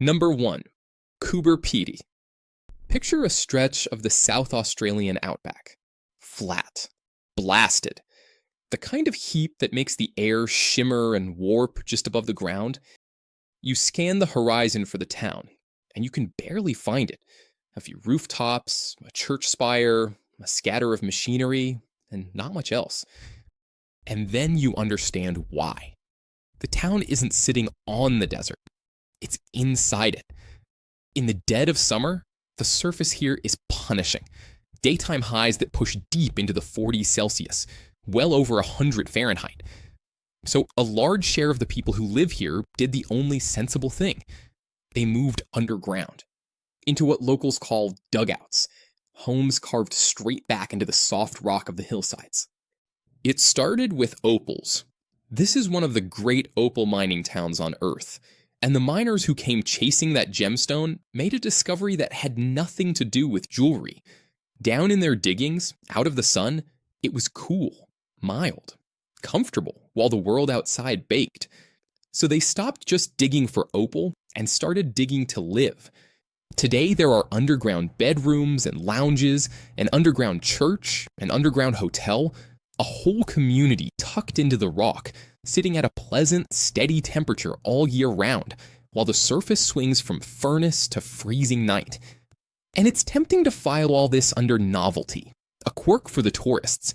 Number 1. Coober Pedy. Picture a stretch of the South Australian outback. Flat. Blasted. The kind of heat that makes the air shimmer and warp just above the ground. You scan the horizon for the town, and you can barely find it. A few rooftops, a church spire, a scatter of machinery, and not much else. And then you understand why. The town isn't sitting on the desert. It's inside it. In the dead of summer, the surface here is punishing. Daytime highs that push deep into the 40s Celsius, well over 100 Fahrenheit. So a large share of the people who live here did the only sensible thing. They moved underground, into what locals call dugouts, homes carved straight back into the soft rock of the hillsides. It started with opals. This is one of the great opal mining towns on Earth, and the miners who came chasing that gemstone made a discovery that had nothing to do with jewelry. Down in their diggings, out of the sun, it was cool, mild, comfortable, while the world outside baked. So they stopped just digging for opal and started digging to live. Today there are underground bedrooms and lounges, an underground church, an underground hotel, a whole community tucked into the rock, sitting at a pleasant, steady temperature all year round, while the surface swings from furnace to freezing night. And it's tempting to file all this under novelty, a quirk for the tourists,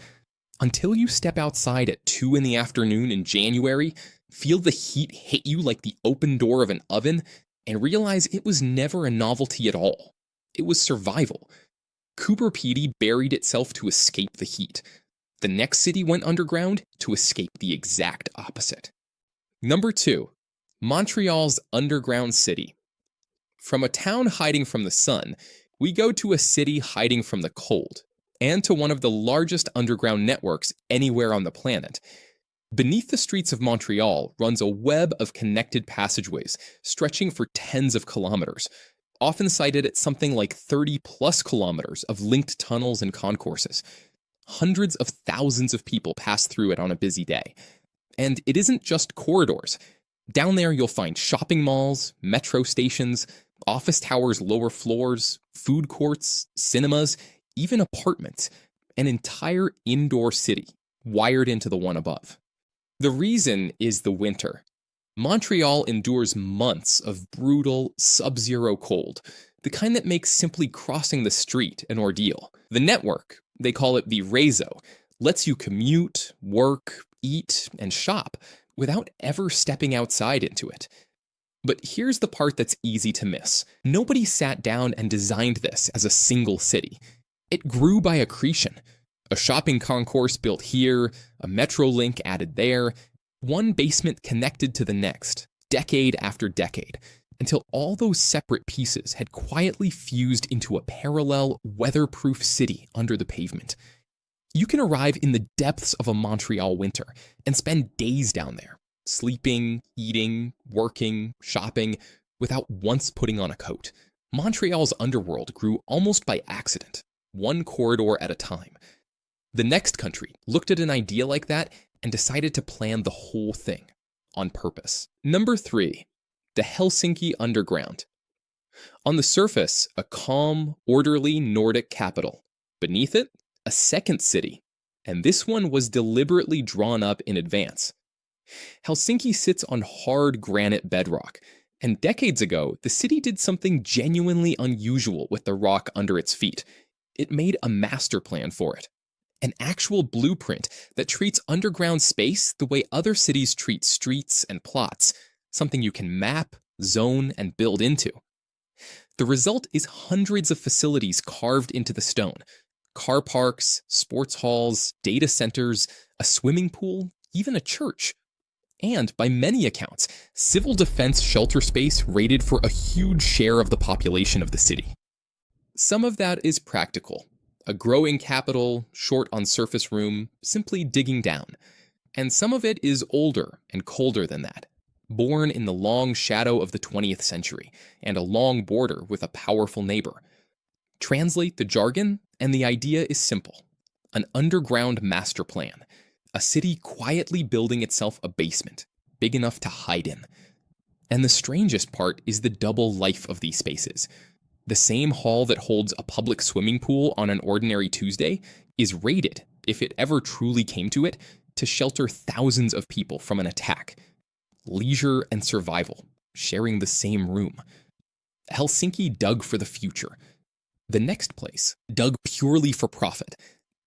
until you step outside at 2 in the afternoon in January, feel the heat hit you like the open door of an oven, and realize it was never a novelty at all. It was survival. Coober Pedy buried itself to escape the heat. The next city went underground to escape the exact opposite. Number 2. Montreal's underground city. From a town hiding from the sun, we go to a city hiding from the cold, and to one of the largest underground networks anywhere on the planet. Beneath the streets of Montreal runs a web of connected passageways stretching for tens of kilometers, often cited at something like 30-plus kilometers of linked tunnels and concourses. Hundreds of thousands of people pass through it on a busy day. And it isn't just corridors. Down there you'll find shopping malls, metro stations, office towers' lower floors, food courts, cinemas, even apartments, an entire indoor city wired into the one above. The reason is the winter. Montreal endures months of brutal, sub-zero cold, the kind that makes simply crossing the street an ordeal. The network, they call it the RÉSO, lets you commute, work, eat, and shop without ever stepping outside into it. But here's the part that's easy to miss. Nobody sat down and designed this as a single city. It grew by accretion. A shopping concourse built here, a metro link added there, one basement connected to the next, decade after decade, until all those separate pieces had quietly fused into a parallel, weatherproof city under the pavement. You can arrive in the depths of a Montreal winter and spend days down there, sleeping, eating, working, shopping, without once putting on a coat. Montreal's underworld grew almost by accident, one corridor at a time. The next country looked at an idea like that and decided to plan the whole thing, on purpose. Number 3. The Helsinki Underground. On the surface, a calm, orderly Nordic capital. Beneath it, a second city, and this one was deliberately drawn up in advance. Helsinki sits on hard granite bedrock, and decades ago, the city did something genuinely unusual with the rock under its feet. It made a master plan for it. An actual blueprint that treats underground space the way other cities treat streets and plots, something you can map, zone, and build into. The result is hundreds of facilities carved into the stone. Car parks, sports halls, data centers, a swimming pool, even a church. And, by many accounts, civil defense shelter space rated for a huge share of the population of the city. Some of that is practical. A growing capital, short on surface room, simply digging down. And some of it is older and colder than that, born in the long shadow of the 20th century, and a long border with a powerful neighbor. Translate the jargon, and the idea is simple. An underground master plan. A city quietly building itself a basement, big enough to hide in. And the strangest part is the double life of these spaces. The same hall that holds a public swimming pool on an ordinary Tuesday is rated, if it ever truly came to it, to shelter thousands of people from an attack. Leisure and survival, sharing the same room. Helsinki dug for the future. The next place dug purely for profit,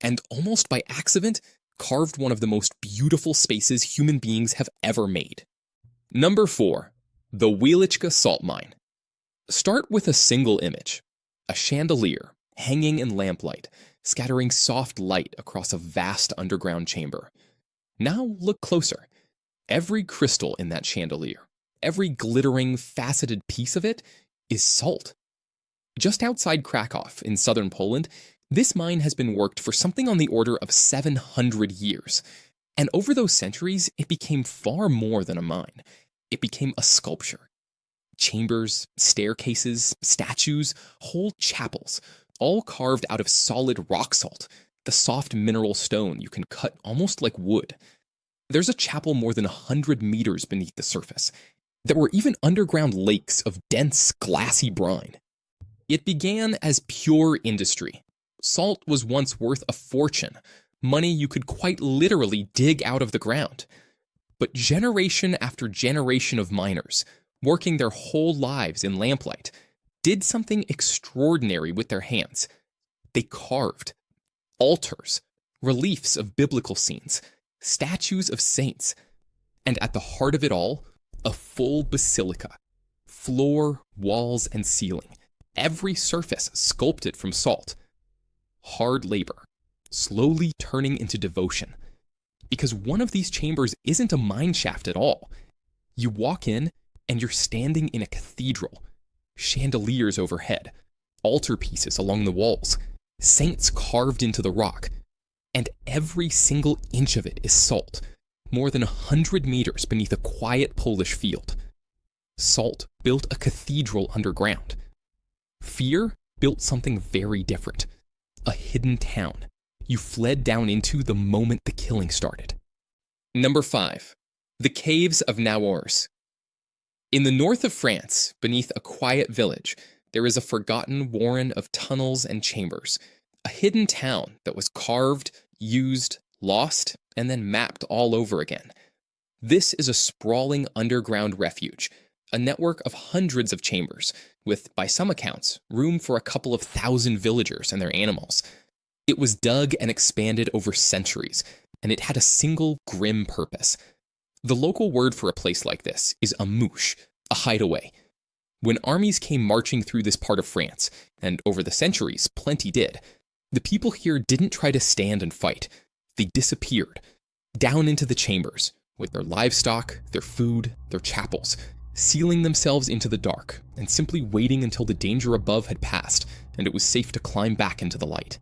and almost by accident, carved one of the most beautiful spaces human beings have ever made. Number 4. The Wieliczka salt mine. Start with a single image. A chandelier, hanging in lamplight, scattering soft light across a vast underground chamber. Now look closer. Every crystal in that chandelier, every glittering, faceted piece of it, is salt. Just outside Krakow, in southern Poland, this mine has been worked for something on the order of 700 years. And over those centuries, it became far more than a mine. It became a sculpture. Chambers, staircases, statues, whole chapels, all carved out of solid rock salt, the soft mineral stone you can cut almost like wood. There's a chapel more than 100 meters beneath the surface. There were even underground lakes of dense, glassy brine. It began as pure industry. Salt was once worth a fortune, money you could quite literally dig out of the ground. But generation after generation of miners, working their whole lives in lamplight, did something extraordinary with their hands. They carved altars, reliefs of biblical scenes, statues of saints, and at the heart of it all, a full basilica. Floor, walls, and ceiling, every surface sculpted from salt. Hard labor, slowly turning into devotion. Because one of these chambers isn't a mine shaft at all. You walk in, and you're standing in a cathedral. Chandeliers overhead, altarpieces along the walls, saints carved into the rock. And every single inch of it is salt, more than 100 meters beneath a quiet Polish field. Salt built a cathedral underground. Fear built something very different. A hidden town you fled down into the moment the killing started. Number 5. The Caves of Naours. In the north of France, beneath a quiet village, there is a forgotten warren of tunnels and chambers, a hidden town that was carved, used, lost, and then mapped all over again. This is a sprawling underground refuge, a network of hundreds of chambers, with, by some accounts, room for a couple of thousand villagers and their animals. It was dug and expanded over centuries, and it had a single grim purpose. The local word for a place like this is a mouche, a hideaway. When armies came marching through this part of France, and over the centuries plenty did, the people here didn't try to stand and fight. They disappeared, down into the chambers, with their livestock, their food, their chapels, sealing themselves into the dark, and simply waiting until the danger above had passed, and it was safe to climb back into the light.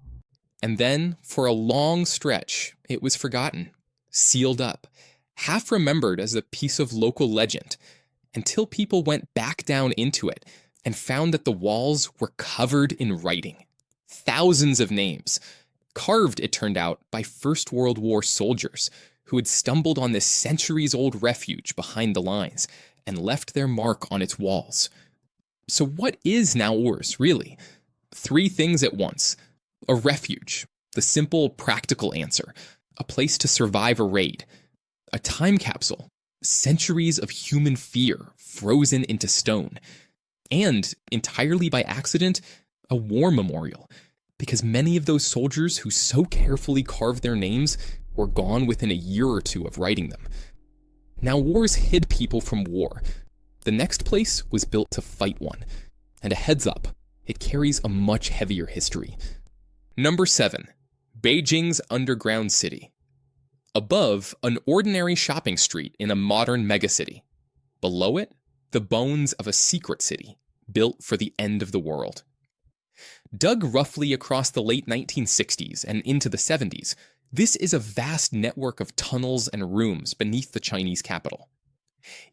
And then, for a long stretch, it was forgotten, sealed up, half remembered as a piece of local legend, until people went back down into it and found that the walls were covered in writing. Thousands of names, carved, it turned out, by First World War soldiers who had stumbled on this centuries-old refuge behind the lines and left their mark on its walls. So what is Naours, really? 3 things at once. A refuge, the simple, practical answer. A place to survive a raid. A time capsule, centuries of human fear frozen into stone. And, entirely by accident, a war memorial. Because many of those soldiers who so carefully carved their names were gone within a year or 2 of writing them. Naours hid people from war. The next place was built to fight one. And a heads up, it carries a much heavier history. Number 7. Beijing's underground city. Above, an ordinary shopping street in a modern megacity. Below it, the bones of a secret city, built for the end of the world. Dug roughly across the late 1960s and into the 70s, this is a vast network of tunnels and rooms beneath the Chinese capital.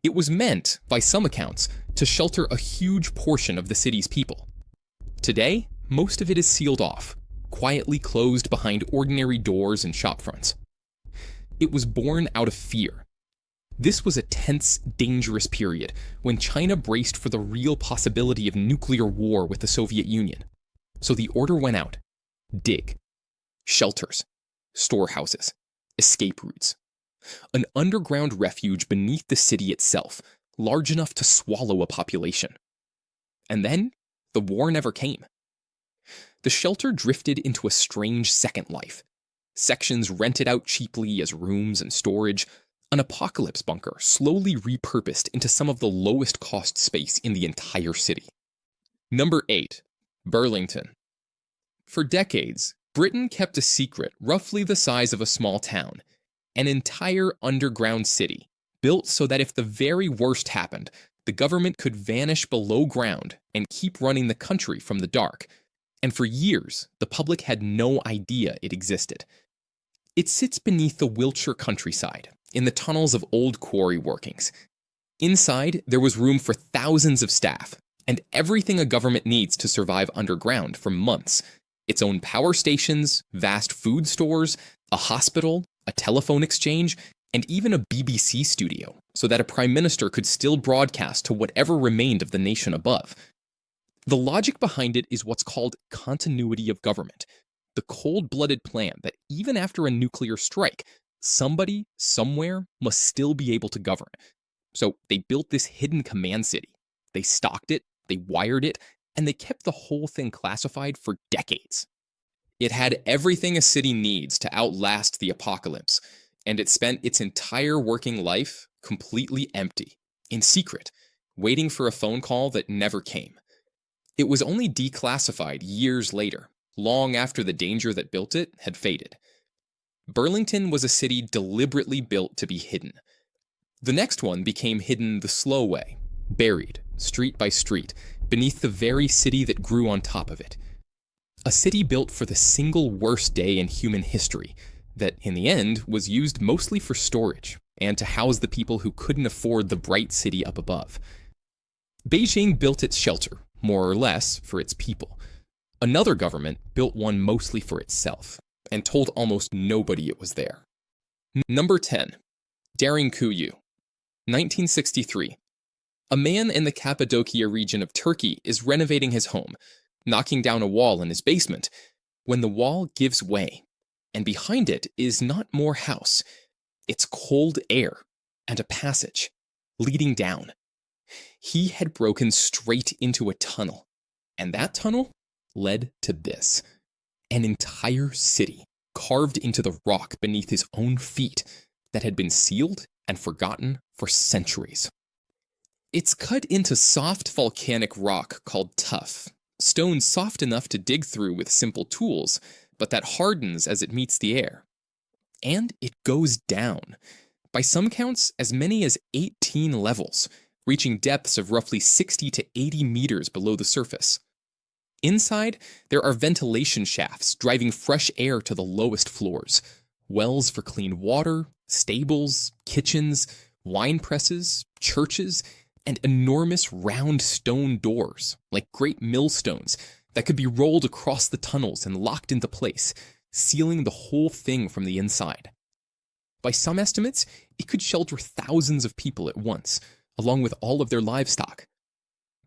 It was meant, by some accounts, to shelter a huge portion of the city's people. Today, most of it is sealed off, quietly closed behind ordinary doors and shopfronts. It was born out of fear. This was a tense, dangerous period when China braced for the real possibility of nuclear war with the Soviet Union. So the order went out. Dig. Shelters. Storehouses. Escape routes. An underground refuge beneath the city itself, large enough to swallow a population. And then, the war never came. The shelter drifted into a strange second life. Sections rented out cheaply as rooms and storage, an apocalypse bunker slowly repurposed into some of the lowest cost space in the entire city. Number 8. Burlington. For decades, Britain kept a secret roughly the size of a small town, an entire underground city, built so that if the very worst happened, the government could vanish below ground and keep running the country from the dark. And for years, the public had no idea it existed. It sits beneath the Wiltshire countryside, in the tunnels of old quarry workings. Inside, there was room for thousands of staff, and everything a government needs to survive underground for months. Its own power stations, vast food stores, a hospital, a telephone exchange, and even a BBC studio, so that a prime minister could still broadcast to whatever remained of the nation above. The logic behind it is what's called continuity of government, the cold-blooded plan that even after a nuclear strike, somebody, somewhere, must still be able to govern. So they built this hidden command city. They stocked it, they wired it, and they kept the whole thing classified for decades. It had everything a city needs to outlast the apocalypse, and it spent its entire working life completely empty, in secret, waiting for a phone call that never came. It was only declassified years later, long after the danger that built it had faded. Burlington was a city deliberately built to be hidden. The next one became hidden the slow way, buried, street by street, beneath the very city that grew on top of it. A city built for the single worst day in human history, that in the end was used mostly for storage and to house the people who couldn't afford the bright city up above. Beijing built its shelter, more or less, for its people. Another government built one mostly for itself, and told almost nobody it was there. Number 10. Derinkuyu. 1963. A man in the Cappadocia region of Turkey is renovating his home, knocking down a wall in his basement, when the wall gives way, and behind it is not more house. It's cold air and a passage leading down. He had broken straight into a tunnel, and that tunnel led to this. An entire city carved into the rock beneath his own feet that had been sealed and forgotten for centuries. It's cut into soft volcanic rock called tuff, stone soft enough to dig through with simple tools, but that hardens as it meets the air. And it goes down, by some counts as many as 18 levels, reaching depths of roughly 60 to 80 meters below the surface. Inside, there are ventilation shafts driving fresh air to the lowest floors, wells for clean water, stables, kitchens, wine presses, churches, and enormous round stone doors, like great millstones, that could be rolled across the tunnels and locked into place, sealing the whole thing from the inside. By some estimates, it could shelter thousands of people at once, along with all of their livestock.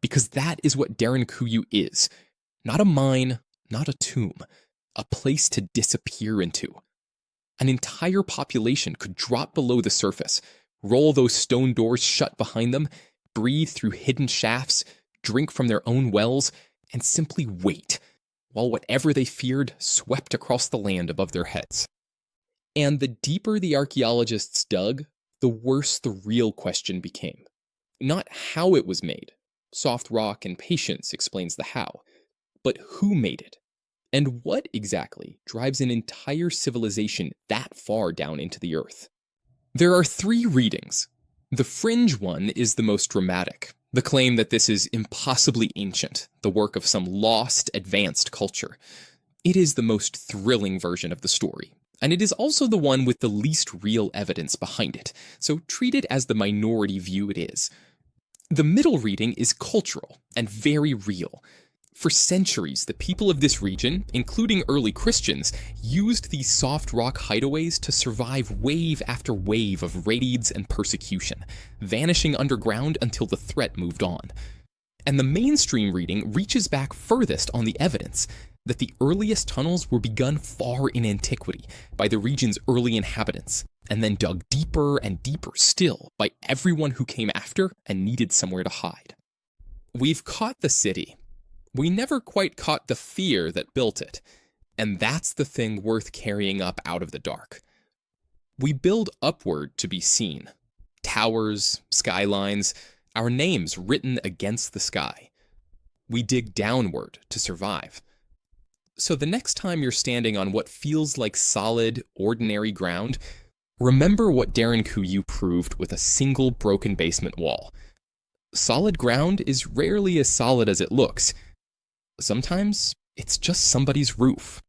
Because that is what Derinkuyu is. Not a mine, not a tomb, a place to disappear into. An entire population could drop below the surface, roll those stone doors shut behind them, breathe through hidden shafts, drink from their own wells, and simply wait, while whatever they feared swept across the land above their heads. And the deeper the archaeologists dug, the worse the real question became. Not how it was made. Soft rock and patience explains the how. But who made it? And what exactly drives an entire civilization that far down into the earth? There are 3 readings. The fringe one is the most dramatic, the claim that this is impossibly ancient, the work of some lost, advanced culture. It is the most thrilling version of the story, and it is also the one with the least real evidence behind it, so treat it as the minority view it is. The middle reading is cultural and very real. For centuries, the people of this region, including early Christians, used these soft rock hideaways to survive wave after wave of raids and persecution, vanishing underground until the threat moved on. And the mainstream reading reaches back furthest on the evidence that the earliest tunnels were begun far in antiquity by the region's early inhabitants, and then dug deeper and deeper still by everyone who came after and needed somewhere to hide. We've caught the city. We never quite caught the fear that built it, and that's the thing worth carrying up out of the dark. We build upward to be seen. Towers, skylines, our names written against the sky. We dig downward to survive. So the next time you're standing on what feels like solid, ordinary ground, remember what Derinkuyu proved with a single broken basement wall. Solid ground is rarely as solid as it looks. Sometimes it's just somebody's roof.